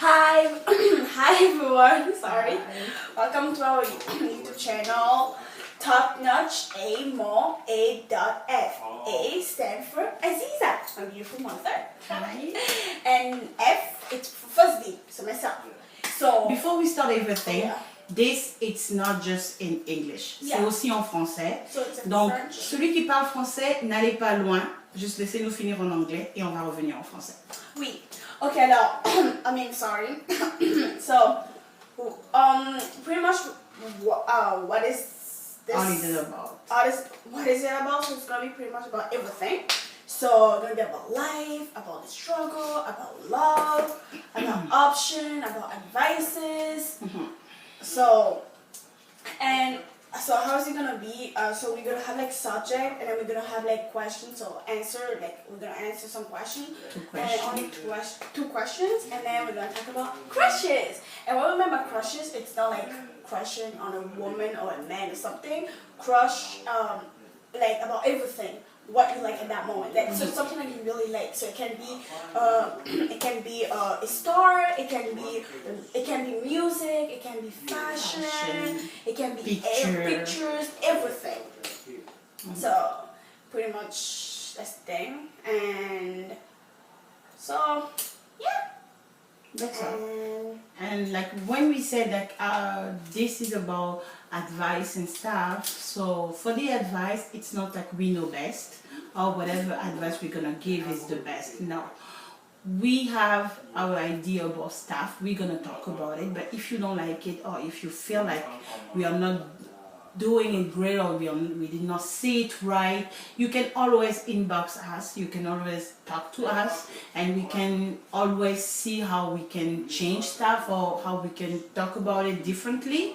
Hi, hi everyone. Sorry. Welcome to our YouTube channel. Top Notch A More A.F. A stands for Aziza, my beautiful mother. Hi. And F it's first D, so myself. So Before we start everything, yeah. this it's not just in English. Yeah. C'est aussi en français. So it's in Donc, French. celui qui parle français, n'allez pas loin. Juste laissez-nous finir en anglais et on va revenir en français. Oui. Okay, alors, sorry. So, pretty much, what is this? All is it about? What is it about? So it's gonna be pretty much about everything. So it's gonna be about life, about the struggle, about love, about option, about advices. So, so how is it gonna be? So we're gonna have like subject, and then we're gonna have like questions. So answer, like we're gonna answer some questions. And only two questions, and then we're gonna talk about crushes. And when we remember crushes, it's not like crushing on a woman or a man or something. Crush, like about everything. What you like at that moment, like, so something that you really like. So it can be a star, it can be music, it can be fashion, it can be pictures, everything. So pretty much that's the thing, and so yeah. That's all. And like when we said like this is about advice and stuff, so for the advice it's not like we know best or whatever advice we're gonna give is the best. No, we have our idea about stuff, we're gonna talk about it, but if you don't like it or if you feel like we are not doing it great or we did not see it right, you can always inbox us, you can always talk to us, and we can always see how we can change stuff or how we can talk about it differently.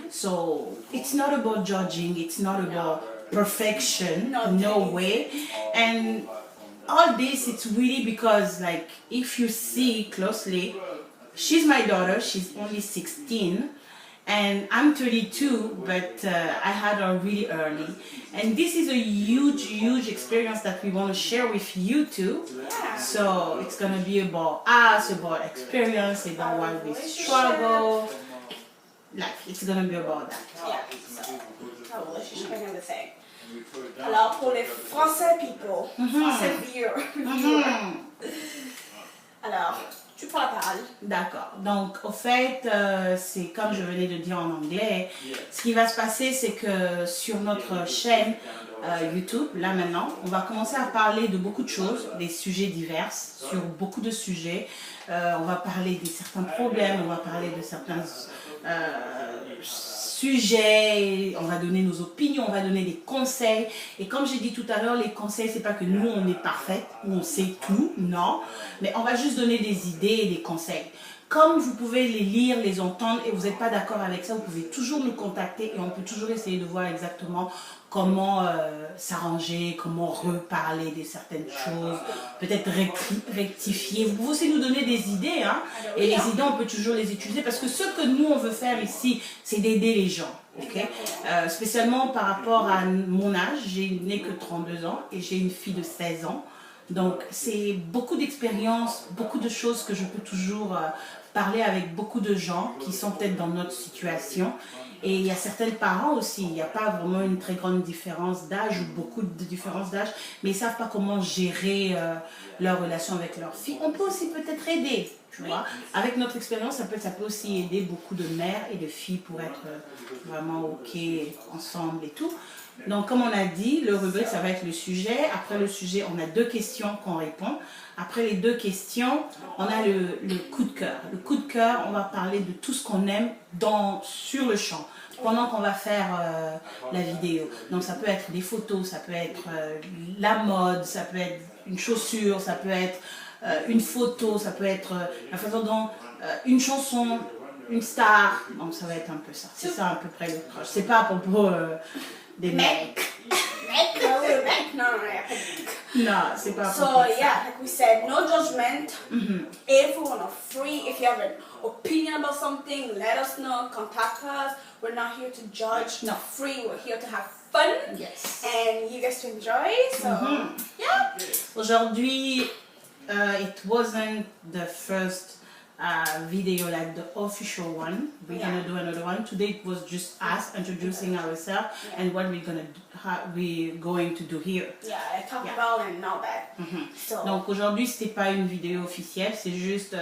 So it's not about judging, it's not about perfection, no way. And all this, it's really because like if you see closely, she's my daughter, she's only 16 and I'm 32, but I had her really early. And this is a huge experience that we want to share with you too. Yeah. So it's going to be about us, about experience, about why we struggle. Like, it's going to be about that. Yeah, so, our relationship and everything. Alors, pour les Français people, Français viewers. Alors, tu prends la parole. D'accord. Donc, au fait, c'est comme je venais de dire en anglais, ce qui va se passer, c'est que sur notre chaîne YouTube, là maintenant, on va commencer à parler de beaucoup de choses, des sujets divers, sur beaucoup de sujets. On va parler de certains problèmes, on va parler de certains sujets, on va donner nos opinions, on va donner des conseils. Et comme j'ai dit tout à l'heure, les conseils, c'est pas que nous, on est parfaite, ou on sait tout, non. Mais on va juste donner des idées et des conseils. Comme vous pouvez les lire, les entendre et vous n'êtes pas d'accord avec ça, vous pouvez toujours nous contacter et on peut toujours essayer de voir exactement comment s'arranger, comment reparler de certaines choses, peut-être rectifier. Vous pouvez aussi nous donner des idées, hein, et les idées, on peut toujours les utiliser parce que ce que nous, on veut faire ici, c'est d'aider les gens. Okay? Spécialement par rapport à mon âge, j'ai n'ai que 32 ans et j'ai une fille de 16 ans. Donc c'est beaucoup d'expérience, beaucoup de choses que je peux toujours parler avec beaucoup de gens qui sont peut-être dans notre situation. Et il y a certains parents aussi, il n'y a pas vraiment une très grande différence d'âge ou beaucoup de différence d'âge, mais ils ne savent pas comment gérer leur relation avec leur fille. On peut aussi peut-être aider, tu vois. Avec notre expérience, ça peut aussi aider beaucoup de mères et de filles pour être vraiment OK ensemble et tout. Donc, comme on a dit, le rubrique, ça va être le sujet. Après le sujet, on a 2 questions qu'on répond. Après les 2 questions, on a le coup de cœur. Le coup de cœur, on va parler de tout ce qu'on aime sur le champ, pendant qu'on va faire la vidéo. Donc, ça peut être des photos, ça peut être la mode, ça peut être une chaussure, ça peut être une photo, ça peut être la façon dont une chanson, une star. Donc, ça va être un peu ça. C'est ça à peu près le crush. C'est pas à propos des mecs. No, c'est pas. So yeah, like we said, no judgment. Everyone are free. If you have an opinion about something, let us know. Contact us. We're not here to judge. Not free. We're here to have fun. Yes. And you guys to enjoy. So yeah. Aujourd'hui, it wasn't the first video, like the official one. We're gonna do another one. Today it was just us introducing ourselves and what we're going to do here. Yeah, I talk about and all that. So, Donc aujourd'hui c'était pas une vidéo officielle, c'est juste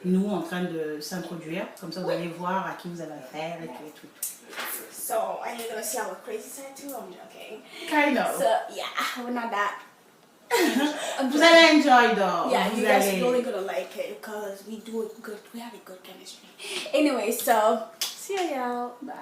nous en train de s'introduire. Comme ça vous allez voir à qui vous avez affaire et tout. so and you're gonna see our crazy side too. I'm joking. Kind of. So yeah, we're not that. Vous allez enjoy though. Yeah, vous you guys allez... really gonna like it because we have a good chemistry. Anyway, so see y'all. Bye.